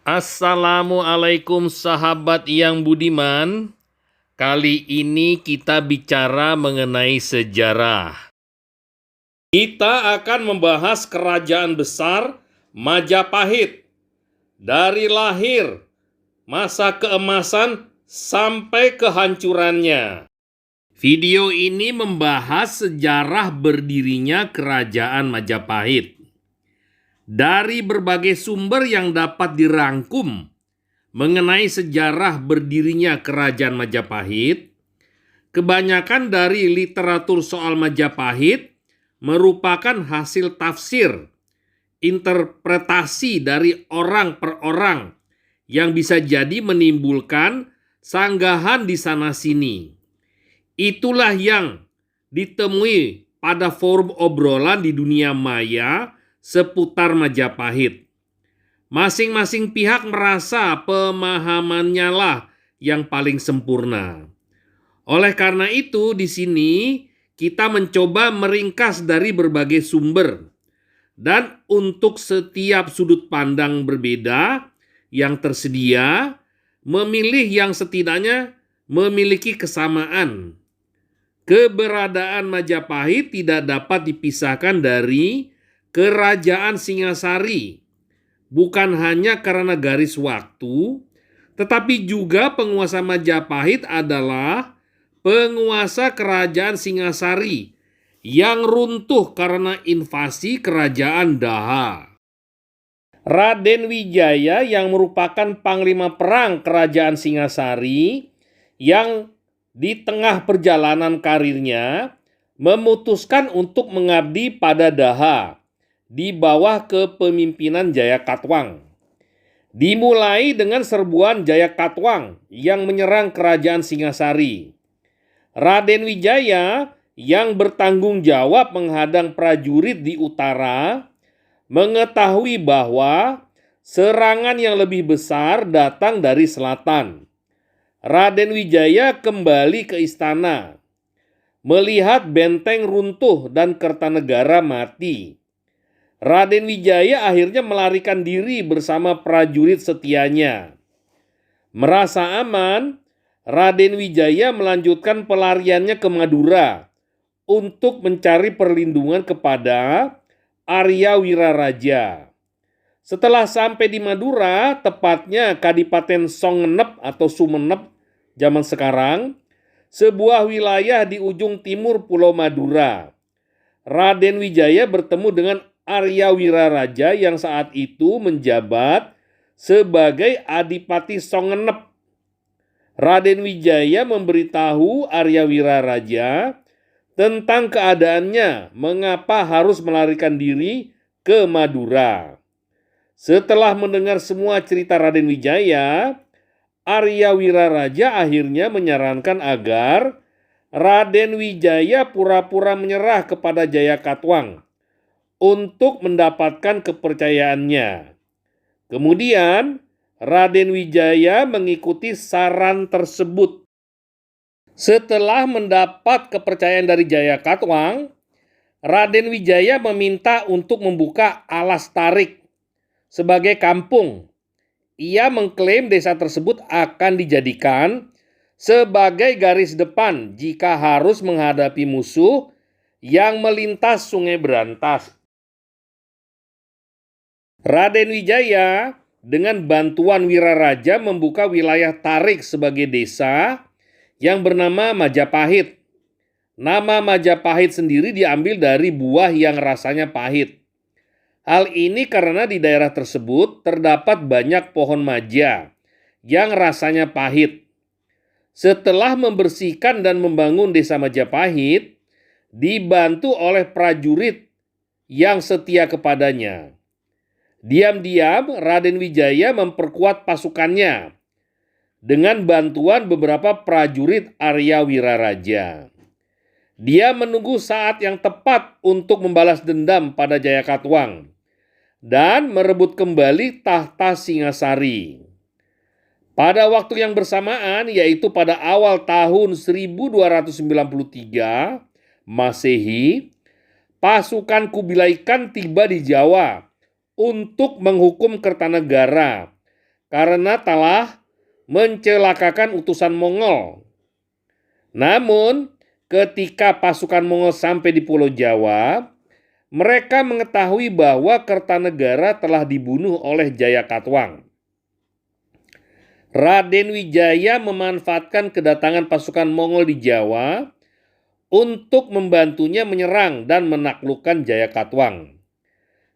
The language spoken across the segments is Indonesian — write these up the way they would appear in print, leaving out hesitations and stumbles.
Assalamualaikum sahabat yang budiman. Kali ini kita bicara mengenai sejarah. Kita akan membahas kerajaan besar Majapahit. Dari lahir, masa keemasan sampai kehancurannya. Video ini membahas sejarah berdirinya kerajaan Majapahit. Dari berbagai sumber yang dapat dirangkum mengenai sejarah berdirinya kerajaan Majapahit, kebanyakan dari literatur soal Majapahit merupakan hasil tafsir, interpretasi dari orang per orang yang bisa jadi menimbulkan sanggahan di sana-sini. Itulah yang ditemui pada forum obrolan di dunia maya seputar Majapahit. Masing-masing pihak merasa pemahamannya lah yang paling sempurna. Oleh karena itu, di sini kita mencoba meringkas dari berbagai sumber. Dan untuk setiap sudut pandang berbeda yang tersedia, memilih yang setidaknya memiliki kesamaan. Keberadaan Majapahit tidak dapat dipisahkan dari Kerajaan Singasari, bukan hanya karena garis waktu, tetapi juga penguasa Majapahit adalah penguasa Kerajaan Singasari yang runtuh karena invasi Kerajaan Daha. Raden Wijaya yang merupakan panglima perang Kerajaan Singasari yang di tengah perjalanan karirnya memutuskan untuk mengabdi pada Daha di bawah kepemimpinan Jayakatwang. Dimulai dengan serbuan Jayakatwang yang menyerang kerajaan Singasari. Raden Wijaya yang bertanggung jawab menghadang prajurit di utara mengetahui bahwa serangan yang lebih besar datang dari selatan. Raden Wijaya kembali ke istana, melihat benteng runtuh dan Kertanegara mati. Raden Wijaya akhirnya melarikan diri bersama prajurit setianya. Merasa aman, Raden Wijaya melanjutkan pelariannya ke Madura untuk mencari perlindungan kepada Arya Wiraraja. Setelah sampai di Madura, tepatnya Kadipaten Songenep atau Sumenep zaman sekarang, sebuah wilayah di ujung timur Pulau Madura, Raden Wijaya bertemu dengan Arya Wiraraja yang saat itu menjabat sebagai Adipati Songenep. Raden Wijaya memberitahu Arya Wiraraja tentang keadaannya mengapa harus melarikan diri ke Madura. Setelah mendengar semua cerita Raden Wijaya, Arya Wiraraja akhirnya menyarankan agar Raden Wijaya pura-pura menyerah kepada Jayakatwang untuk mendapatkan kepercayaannya. Kemudian Raden Wijaya mengikuti saran tersebut. Setelah mendapat kepercayaan dari Jayakatwang, Raden Wijaya meminta untuk membuka alas tarik sebagai kampung. Ia mengklaim desa tersebut akan dijadikan sebagai garis depan jika harus menghadapi musuh yang melintas Sungai Berantas. Raden Wijaya dengan bantuan Wiraraja membuka wilayah tarik sebagai desa yang bernama Majapahit. Nama Majapahit sendiri diambil dari buah yang rasanya pahit. Hal ini karena di daerah tersebut terdapat banyak pohon maja yang rasanya pahit. Setelah membersihkan dan membangun desa Majapahit, dibantu oleh prajurit yang setia kepadanya. Diam-diam Raden Wijaya memperkuat pasukannya dengan bantuan beberapa prajurit Arya Wiraraja. Dia menunggu saat yang tepat untuk membalas dendam pada Jayakatwang dan merebut kembali tahta Singasari. Pada waktu yang bersamaan, yaitu pada awal tahun 1293 Masehi, pasukan Kubilai Khan tiba di Jawa untuk menghukum Kertanegara karena telah mencelakakan utusan Mongol. Namun, ketika pasukan Mongol sampai di Pulau Jawa, mereka mengetahui bahwa Kertanegara telah dibunuh oleh Jayakatwang. Raden Wijaya memanfaatkan kedatangan pasukan Mongol di Jawa untuk membantunya menyerang dan menaklukkan Jayakatwang.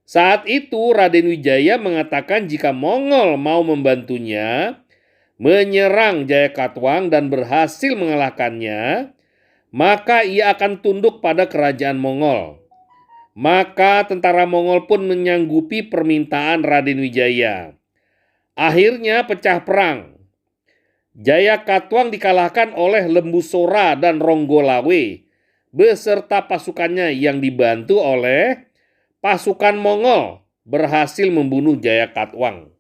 Saat itu Raden Wijaya mengatakan jika Mongol mau membantunya menyerang Jayakatwang dan berhasil mengalahkannya, maka ia akan tunduk pada kerajaan Mongol. Maka tentara Mongol pun menyanggupi permintaan Raden Wijaya. Akhirnya pecah perang. Jayakatwang dikalahkan oleh Lembu Sora dan Ronggolawe beserta pasukannya yang dibantu oleh pasukan Mongol berhasil membunuh Jayakatwang.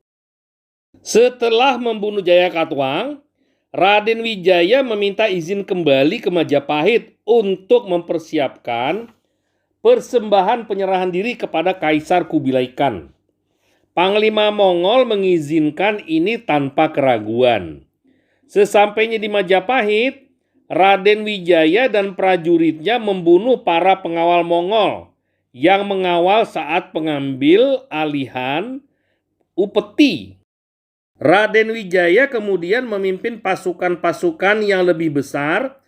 Setelah membunuh Jayakatwang, Raden Wijaya meminta izin kembali ke Majapahit untuk mempersiapkan persembahan penyerahan diri kepada Kaisar Kubilai Khan. Panglima Mongol mengizinkan ini tanpa keraguan. Sesampainya di Majapahit, Raden Wijaya dan prajuritnya membunuh para pengawal Mongol yang mengawal saat pengambil alihan upeti. Raden Wijaya kemudian memimpin pasukan-pasukan yang lebih besar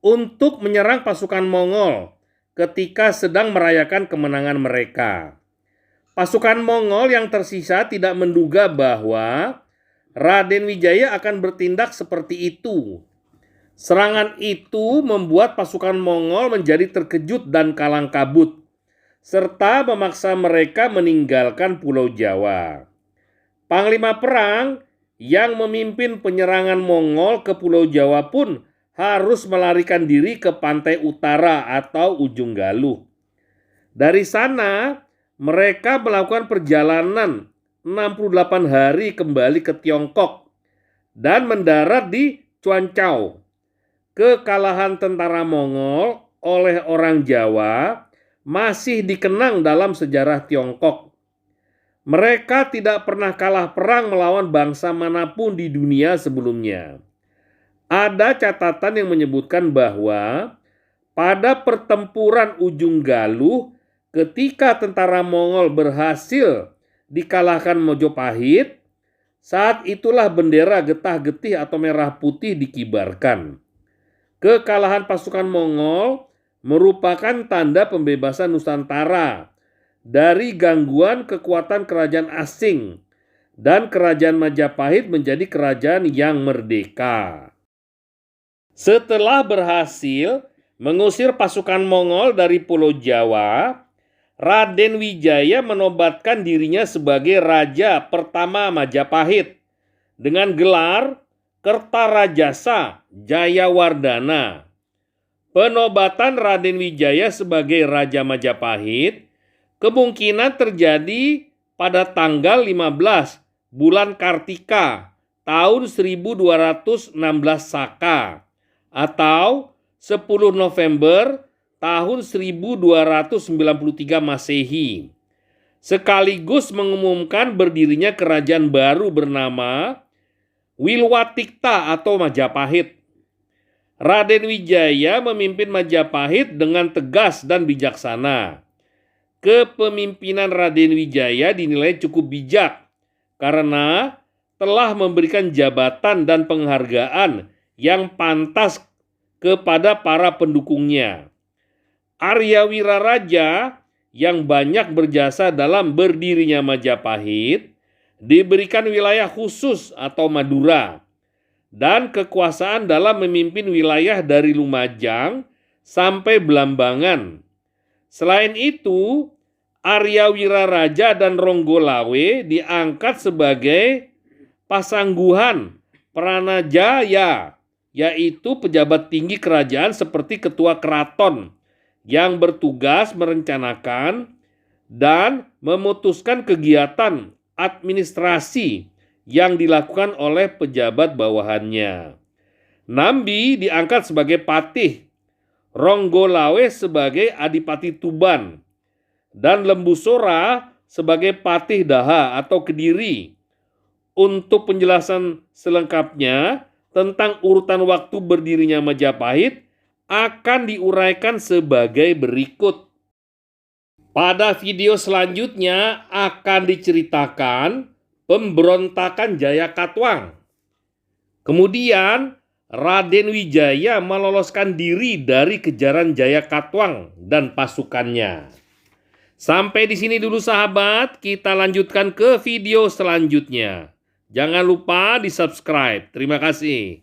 untuk menyerang pasukan Mongol ketika sedang merayakan kemenangan mereka. Pasukan Mongol yang tersisa tidak menduga bahwa Raden Wijaya akan bertindak seperti itu. Serangan itu membuat pasukan Mongol menjadi terkejut dan kalang kabut, serta memaksa mereka meninggalkan Pulau Jawa. Panglima perang yang memimpin penyerangan Mongol ke Pulau Jawa pun harus melarikan diri ke pantai utara atau Ujung Galuh. Dari sana, mereka melakukan perjalanan 68 hari kembali ke Tiongkok dan mendarat di Cuancau. Kekalahan tentara Mongol oleh orang Jawa masih dikenang dalam sejarah Tiongkok. Mereka tidak pernah kalah perang melawan bangsa manapun di dunia sebelumnya. Ada catatan yang menyebutkan bahwa pada pertempuran Ujung Galuh, ketika tentara Mongol berhasil dikalahkan Mojopahit, saat itulah bendera getah-getih atau merah putih dikibarkan. Kekalahan pasukan Mongol merupakan tanda pembebasan Nusantara dari gangguan kekuatan kerajaan asing, dan kerajaan Majapahit menjadi kerajaan yang merdeka. Setelah berhasil mengusir pasukan Mongol dari Pulau Jawa, Raden Wijaya menobatkan dirinya sebagai Raja pertama Majapahit dengan gelar Kertarajasa Jayawardana. Penobatan Raden Wijaya sebagai Raja Majapahit kemungkinan terjadi pada tanggal 15 bulan Kartika tahun 1216 Saka atau 10 November tahun 1293 Masehi, sekaligus mengumumkan berdirinya kerajaan baru bernama Wilwatikta atau Majapahit. Raden Wijaya memimpin Majapahit dengan tegas dan bijaksana. Kepemimpinan Raden Wijaya dinilai cukup bijak karena telah memberikan jabatan dan penghargaan yang pantas kepada para pendukungnya. Arya Wiraraja yang banyak berjasa dalam berdirinya Majapahit diberikan wilayah khusus atau Madura dan kekuasaan dalam memimpin wilayah dari Lumajang sampai Blambangan. Selain itu, Arya Wiraraja dan Ronggolawe diangkat sebagai pasangguhan Pranajaya, yaitu pejabat tinggi kerajaan seperti ketua keraton yang bertugas merencanakan dan memutuskan kegiatan administrasi yang dilakukan oleh pejabat bawahannya. Nambi diangkat sebagai patih, Ronggolawe sebagai adipati Tuban, dan Lembu Sora sebagai patih Daha atau Kediri. Untuk penjelasan selengkapnya tentang urutan waktu berdirinya Majapahit akan diuraikan sebagai berikut. Pada video selanjutnya akan diceritakan pemberontakan Jayakatwang. Kemudian Raden Wijaya meloloskan diri dari kejaran Jayakatwang dan pasukannya. Sampai di sini dulu sahabat, kita lanjutkan ke video selanjutnya. Jangan lupa di-subscribe. Terima kasih.